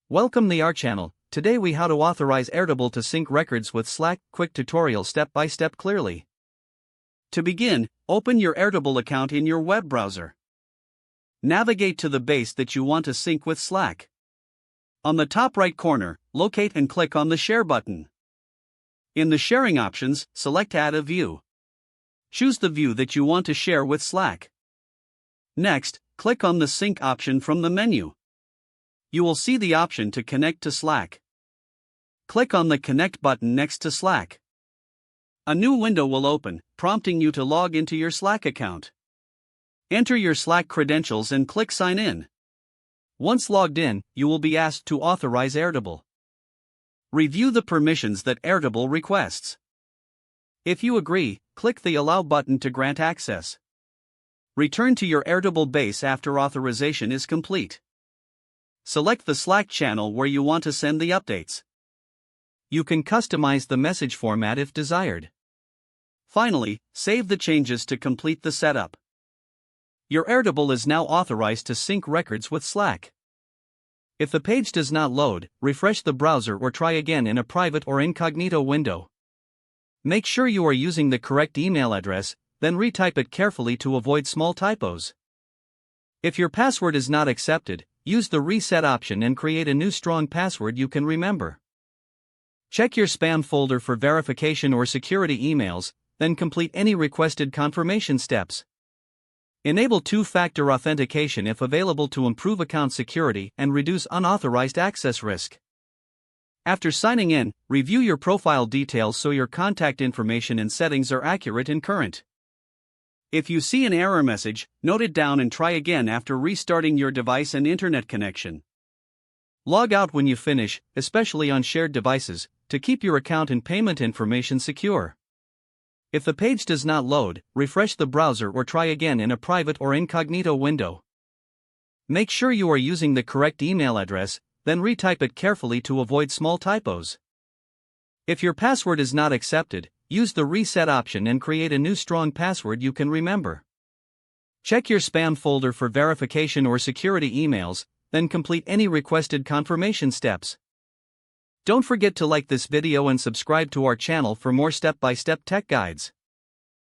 Welcome to our channel. Today we how to authorize Airtable to sync records with Slack. Quick tutorial step by step clearly. To begin, open your Airtable account in your web browser. Navigate to the base that you want to sync with Slack. On the top right corner, locate and click on the Share button. In the sharing options, select Add a view. Choose the view that you want to share with Slack. Next, click on the Sync option from the menu. You will see the option to connect to Slack. Click on the Connect button next to Slack. A new window will open, prompting you to log into your Slack account. Enter your Slack credentials and click Sign in. Once logged in, you will be asked to authorize Airtable. Review the permissions that Airtable requests. If you agree, click the Allow button to grant access. Return to your Airtable base after authorization is complete. Select the Slack channel where you want to send the updates. You can customize the message format if desired. Finally, save the changes to complete the setup. Your Airtable is now authorized to sync records with Slack. If the page does not load, refresh the browser or try again in a private or incognito window. Make sure you are using the correct email address, then retype it carefully to avoid small typos. If your password is not accepted, use the Reset option and create a new strong password you can remember. Check your spam folder for verification or security emails, then complete any requested confirmation steps. Enable two-factor authentication if available to improve account security and reduce unauthorized access risk. After signing in, review your profile details so your contact information and settings are accurate and current. If you see an error message, note it down and try again after restarting your device and internet connection. Log out when you finish, especially on shared devices, to keep your account and payment information secure. If the page does not load, refresh the browser or try again in a private or incognito window. Make sure you are using the correct email address, then retype it carefully to avoid small typos. If your password is not accepted, use the Reset option and create a new strong password you can remember. Check your spam folder for verification or security emails, then complete any requested confirmation steps. Don't forget to like this video and subscribe to our channel for more step-by-step tech guides.